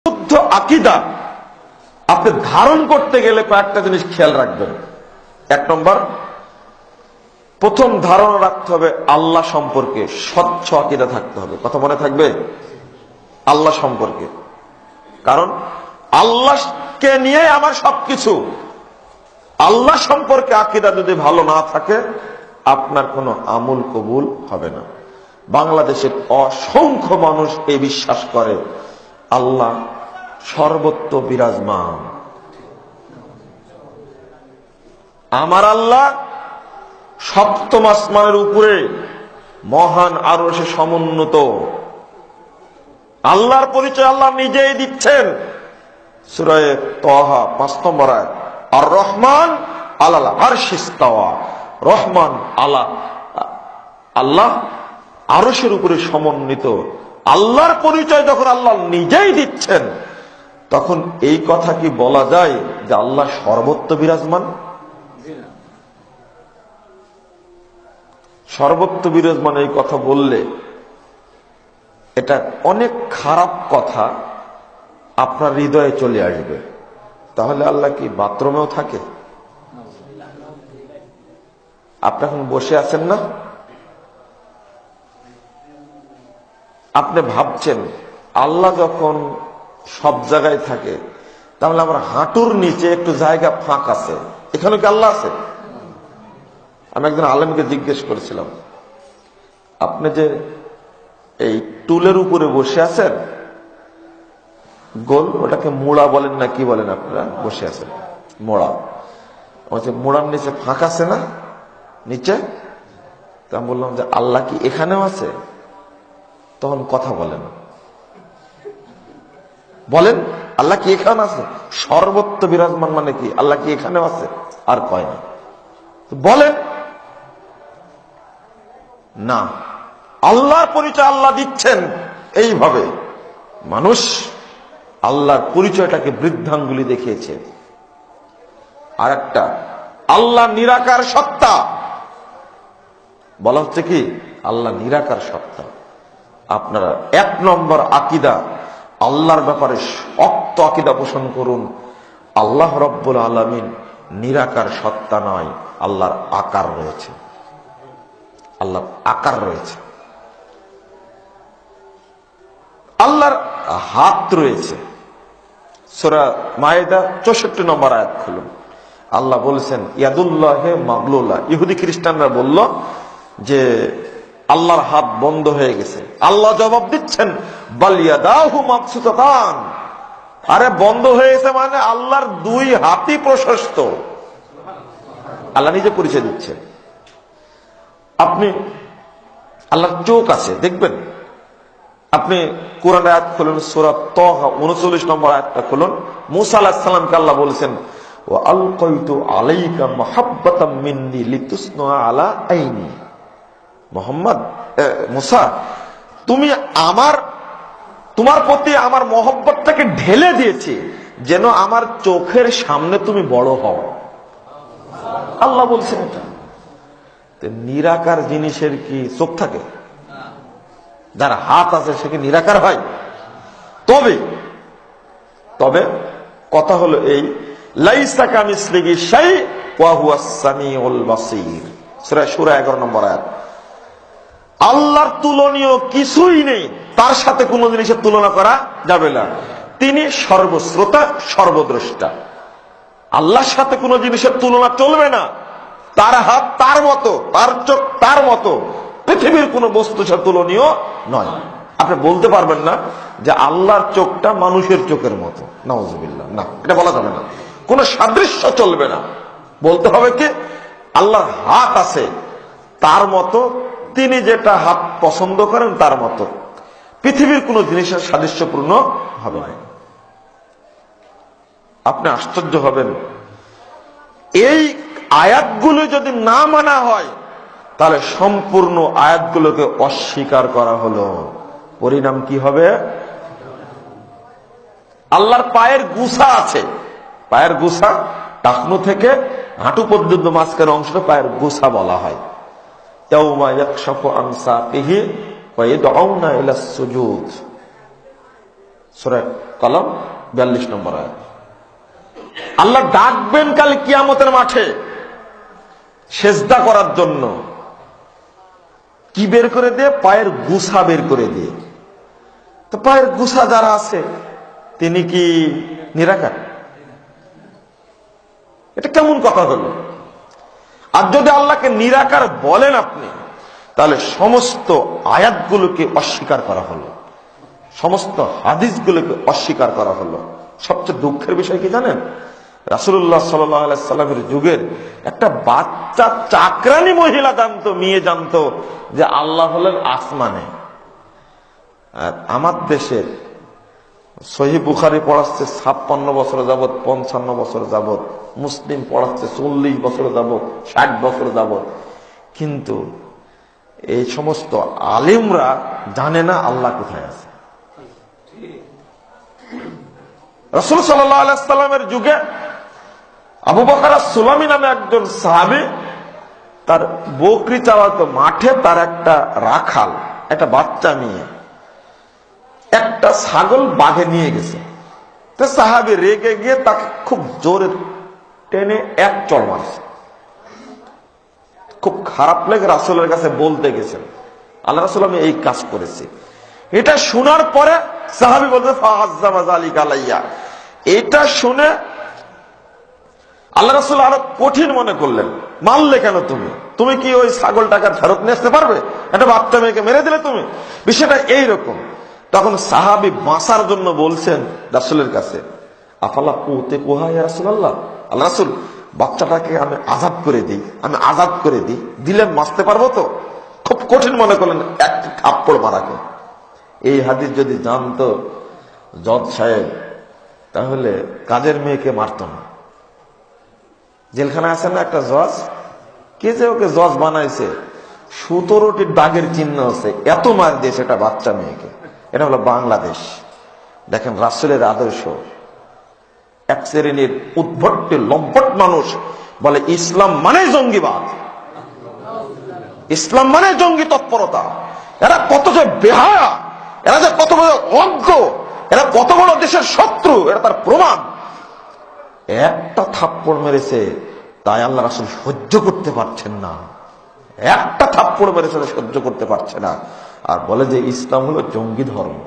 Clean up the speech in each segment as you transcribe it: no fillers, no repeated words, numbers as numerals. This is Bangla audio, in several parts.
শুদ্ধ আকীদা আপনি ধারণ করতে গেলে কয়েকটা জিনিস খেয়াল রাখবেন। এক নম্বর, প্রথম ধারণা রাখতে হবে আল্লাহ সম্পর্কে স্বচ্ছ আকীদা থাকতে হবে। কথা মনে থাকবে? আল্লাহ সম্পর্কে, কারণ আল্লাহকে নিয়ে আমার সবকিছু। আল্লাহ সম্পর্কে আকীদা যদি ভালো না থাকে আপনার কোনো আমল কবুল হবে না। বাংলাদেশের অসংখ্য মানুষ এই বিশ্বাস করে আল্লাহ সর্বত্র বিরাজমান। আমার আল্লাহ সপ্তম আসমানের উপরে মহান আরশে সমুন্নত। আল্লাহর পরিচয় আল্লাহ নিজেই দিচ্ছেন। সূরা তাহা ৫ নম্বর আয়াত, আর রহমান আলাল আরশি ইস্তাওয়া। রহমান আল্লাহ আরশের উপরে সমন্বিত। আল্লাহর পরিচয় যখন আল্লাহ নিজেই দিচ্ছেন তখন এই কথা কি বলা যায় যে আল্লাহ সর্বত্র বিরাজমান? সর্বত্র বিরাজমান এই কথা বললে এটা অনেক খারাপ কথা আপনার হৃদয়ে চলে আসবে। তাহলে আল্লাহ কি বাথরুমেও থাকে? আপনি এখন বসে আছেন না, আপনি ভাবছেন আল্লাহ যখন সব জায়গায় থাকে তাহলে আমার হাঁটুর নিচে একটু জায়গা ফাঁক আছে, এখানে কি আল্লাহ আছে? আমি একজন আলেমকে জিজ্ঞেস করেছিলাম, আপনি যে এই টুলের উপরে বসে আছেন, গোল, ওটাকে মোড়া বলেন না কি বলেন আপনারা? বসে আছেন মোড়া, মোড়ার নিচে ফাঁক আছে না নিচে? তা আমি বললাম যে আল্লাহ কি এখানেও আছে? তখন কথা বলেন, বলেন আল্লাহ কি এখানে আছে? সর্বত্র বিরাজমান মানে কি? আল্লাহ কি এখানেও আছে? আর কয় না। বলেন না। আল্লাহর পরিচয় আল্লাহ দিচ্ছেন এইভাবে। মানুষ আল্লাহর পরিচয়টাকে বৃদ্ধাঙ্গুলি দেখিয়েছে। আর একটা, আল্লাহ নিরাকার সত্তা। বলা হচ্ছে কি আল্লাহ নিরাকার সত্তা। আপনারা ১ নম্বর আকীদা, আল্লাহর ব্যাপারে শক্ত আকীদা পোষণ করুন। আল্লাহ রব্বুল আলামিন নিরাকার সত্তা নয়, আল্লাহর আকার রয়েছে। আল্লাহর আকার রয়েছে, আল্লাহর হাত রয়েছে। সূরা মায়েদা ৬৪ নম্বর আয়াত খুলুন। আল্লাহ বলেছেন ইয়াদুল্লাহে মাগলুলা। ইহুদি খ্রিস্টানরা বলল যে আল্লাহর হাত বন্ধ হয়ে গেছে। আল্লাহ জবাব দিচ্ছেন বাল ইয়াদাহু মাবসুতাতান। আরে বন্ধ হয়ে গেছে মানে আল্লাহর ২ হাতই প্রশস্ত। আল্লাহ নিজে পরিচয় দিচ্ছে। আপনি আল্লাহর চোখ আছে দেখবেন। আপনি কোরআন আয়াত খুলুন, সূরা তাহা ৩৯ নম্বর আয়াতটা খুলুন। মূসা আলাইহিস সালামকে আল্লাহ বলেছেন ওয়া আলকাইতু আলাইকা মাহাব্বাতাম মিন্নি লিতুসনা আলা আইনি। মুহাম্মদ, মূসা, তোমার প্রতি আমার মহব্বতটাকে ঢেলে দিয়েছি যেন আমার চোখের সামনে তুমি বড় হও। আল্লাহ বলছেন এটা। নিরাকার জিনিসের কি চোখ থাকে? যার হাত আছে সে কি নিরাকার হয়? তবে কথা হলো এই, লাইসা কামিসলিহি শাই ওয়া হুয়াস সামিউল বাসীর। সূরা ১১ নম্বর আয়াত। আল্লাহর তুলনীয় কিছুই নেই, তার সাথে কোন জিনিসের তুলনা করা যাবে না। তিনি সর্বশ্রোতা, সর্বদ্রষ্টা। আল্লাহর সাথে কোন জিনিসের তুলনা চলবে না। তার হাত তার মতো, তার চোখ তার মতো, পৃথিবীর কোন বস্তু সাথে তুলনীয় নয়। আপনি বলতে পারবেন না যে আল্লাহর চোখটা মানুষের চোখের মতো, নাউযুবিল্লাহ, না, এটা বলা যাবে না। কোন সাদৃশ্য চলবে না। বলতে হবে কি আল্লাহর হাত আছে তার মতো, তিনি যেটা হাত পছন্দ করেন তার মতো। পৃথিবীর কোন জিনিসের সাদৃশ্যপূর্ণ হবে না। আপনি আশ্চর্য হবেন, এই আয়াতগুলো যদি না মানা হয় তাহলে সম্পূর্ণ আয়াতগুলোকে অস্বীকার করা হলো। পরিণাম কি হবে? আল্লাহর পায়ের গুছা আছে। পায়ের গুছা টাকনু থেকে হাঁটু পর্যন্ত মাঝখানে অংশটা পায়ের গুছা বলা হয়। ইয়াউমা ইয়াকশাফু আন সাকিহি ওয়া ইয়াদউনা ইলা সুজুদ। সূরা কলম 42 নম্বর আয়াত। আল্লাহ ডাকবেন কাল কিয়ামতের মাঠে সেজদা করার জন্য, কি বের করে দিয়ে? পায়ের গুছা বের করে দিয়ে। তো পায়ের গুছা যারা আছে তিনি কি নিরাকার? এটা কেমন কথা হলো? আর যদি আল্লাহকে নিরাকার বলেন আপনি, তাহলে সমস্ত আয়াতগুলোকে অস্বীকার করা হলো, সমস্ত হাদিসগুলোকে অস্বীকার করা হলো। সবচেয়ে দুঃখের বিষয় কি জানেন? রাসূলুল্লাহ সাল্লাল্লাহু আলাইহি সাল্লামের যুগের একটা বাচ্চা চাকরানি মহিলা জানতো, মেয়ে জানতো যে আল্লাহ হলেন আসমানে। আর আমার দেশের সহিহ বুখারী পড়াচ্ছে 56 বছর যাবত, 55 বছর যাবত, মুসলিম পড়াচ্ছে 40 বছর যাবত, 60 বছর যাবত, কিন্তু এই সমস্ত আলেমরা জানে না আল্লাহ কোথায় আছে। রাসূল সাল্লাল্লাহু আলাইহি সাল্লামের যুগে আবু বকর আস-সুলামি নামে একজন সাহাবী, তার বকরি চালাতো মাঠে, তার একটা রাখাল, একটা বাচ্চা নিয়ে একটা ছাগল বাঘে নিয়ে গেছে। তো সাহাবী রেগে গিয়ে তাকে খুব জোরে টেনে এক চড় মারছে। খুব খারাপ লেগে রাসূলের কাছে বলতে গেছেন, আল্লাহ রাসূল আমি এই কাজ করেছি। এটা শোনার পরে সাহাবী বলতে ফাআজ্জামা যালিকা আলাইয়া, এটা শুনে আল্লাহ রাসূল আরো কঠিন মনে করলেন। মারলে কেন তুমি? তুমি কি ওই ছাগলটাকে ফেরত নিয়ে আসতে পারবে? একটা বাচ্চা মেয়েকে মেরে দিলে তুমি। বিষয়টা এইরকম। তখন সাহাবী বাঁচার জন্য বলছেন রাসূলের কাছে, আফালা কুতে কুহা ইয়া রাসূলুল্লাহ, আল্লাহ রাসূল বাচ্চাটাকে আমি আজাদ করে দিই, আমি আজাদ করে দিই, দিলে মারতে পারবো তো? খুব কঠিন মনে করলেন এক থাপ্পড় মারাকে। এই হাদিস যদি জানতো জজ সাহেব, তাহলে কাজের মেয়েকে মারত না। জেলখানায় আছেন না একটা জজ, কে যে ওকে জজ বানাইছে, 17টি দাগের চিহ্ন আছে, এত মার দিয়েছে একটা বাচ্চা মেয়েকে। এটা হলো বাংলাদেশ। দেখেন রাসূলের আদর্শ। এক শ্রেণীর উদ্ভট লম্পট মানুষ বলে ইসলাম মানে জঙ্গিবাদ, ইসলাম মানে জঙ্গি তৎপরতা। এরা কত যে বেহায়া, এরা যে কত বড় অজ্ঞ, এরা কত বড় দেশের শত্রু, এটা তার প্রমাণ। একটা থাপ্পড় মেরেছে, তাই আল্লাহ রাসূল সহ্য করতে পারছেন না। একটা থাপ্পড় মেরেছে, সহ্য করতে পারছে না। আর বলে যে ইসলাম হলো জঙ্গি ধর্ম,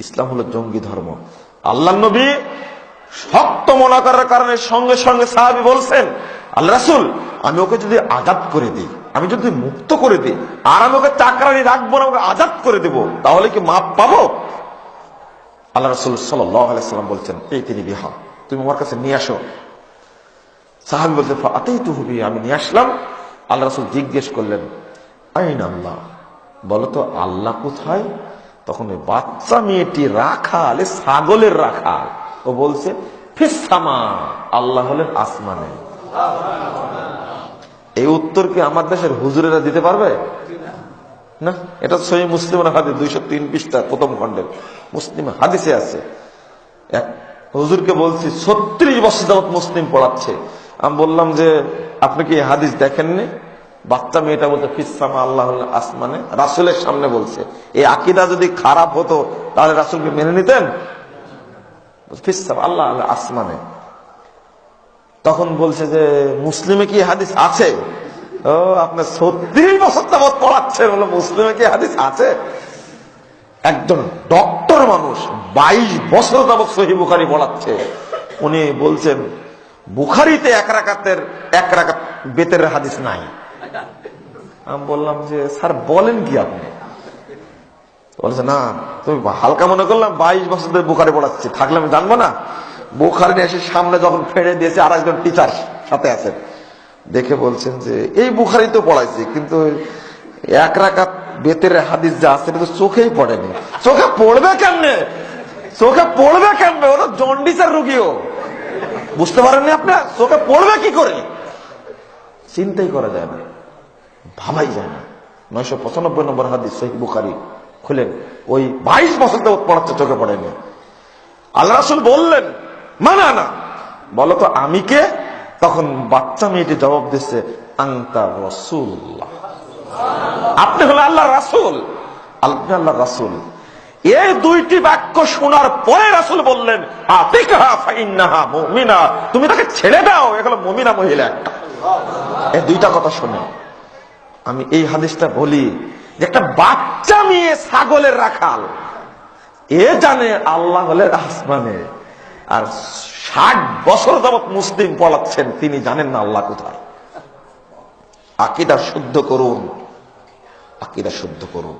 ইসলাম হলো জঙ্গি ধর্ম। আল্লাহ নবী শক্ত মনে করার কারণে সঙ্গে সঙ্গে সাহাবী বলছেন, আল্লাহ রাসূল আমি ওকে যদি আজাদ করে দিই, আমি যদি মুক্ত করে দিই, আর আমি ওকে চাকরানি রাখবো না, ওকে আজাদ করে দেব, তাহলে কি মাপ পাবো? আল্লাহ রাসূল সাল্লাল্লাহু আলাইহি সাল্লাম বলছেন, এই তিনি বিহা, তুমি আমার কাছে নিয়ে আসো। সাহাবী বলছেন ফাআতাইতুহু বি, আমি নিয়ে আসলাম। আল্লাহ রাসূল জিজ্ঞেস করলেন, আইন আল্লাহ, বলো তো আল্লাহ কোথায়? তখন ওই বাচ্চা মেয়েটি রাখাল, ছাগলের রাখাল, ও বলছে ফিস সামা, আল্লাহ হলেন আসমানে। এই উত্তর কি আমার দেশের হুজুরেরা দিতে পারবে? না। এটা সহিহ মুসলিমের হাদিস 203 পৃষ্ঠা প্রথম খণ্ডের মুসলিম হাদিসে আছে। এক হুজুরকে বলছি 36 বছর যাবত মুসলিম পড়াচ্ছে। আমি বললাম যে আপনি কি হাদিস দেখেননি? বাচ্চা মেয়েটা বলতে ফিসামা, আল্লাহ আসমানে, রাসূলের সামনে বলছে। এই আকীদা যদি খারাপ হতো তাহলে রাসূলকে মেনে নিতেন? ফিসামা, আল্লাহ আসমানে। তখন বলছে যে মুসলিমে কি হাদিস আছে? ও আপনি 36 বছর যাবত পড়াচ্ছেন, বলে মুসলিমে কি হাদিস আছে? একজন ডক্টর মানুষ 22 বছর যাবত সহিহ বুখারী পড়াচ্ছে, উনি বলছেন বুখারীতে এক রাকাত বেতের হাদিস নাই। আমি বললাম যে স্যার বলেন কি আপনি? বলছে না, তুমি হালকা মনে করলাম 22 বছর ধরে বুখারী পড়াচ্ছি, থাকলে আমি জানবো না? বুখারী এসে সামনে যখন ফেড়ে দিয়েছে, আর একজন টিচার সাথে আছেন, দেখে বলছেন যে এই বুখারী তো পড়াইছি, কিন্তু এক রাকাত বেতের হাদিস যা আছে এটা তো চোখেই পড়েনি। চোখে পড়বে কেমনে? চোখে পড়বে কেমনে? ওরা জন্ডিসের রোগীও, বুঝতে পারেননি আপনার? চোখে পড়বে কি করে? চিন্তাই করা যায় না, ভাবাই যায় না। 995 নম্বর হাদিস সহিহ বুখারী খুলেন, ওই 22 বছর ধরে পড়াচ্ছে, চোখে পড়েনি। আল্লাহ রাসূল বললেন মানা না, বলো তো আমি কে? তখন বাচ্চা মেয়েটি জবাব দিচ্ছে আনতা রাসূলুল্লাহ, আপনি হলেন আল্লাহর রাসূল, আপনি আল্লাহর রাসূল। এই দুইটি বাক্য শোনার পরে রাসূল বললেন, আতিকহা ফাইন্নাহা মুমিনা, তুমি তাকে ছেড়ে দাও, এগুলো মুমিনা মহিলা একটা। এই দুইটা কথা শুনে আমি এই হাদিসটা বলি যে একটা বাচ্চা মেয়ে ছাগলের রাখাল, এ জানে আল্লাহ হলেন আসমানে, আর 60 বছর যাবৎ মুসলিম পলাচ্ছেন, তিনি জানেন না আল্লাহ কোথায়। আকীদা শুদ্ধ করুন, আকীদা শুদ্ধ করুন।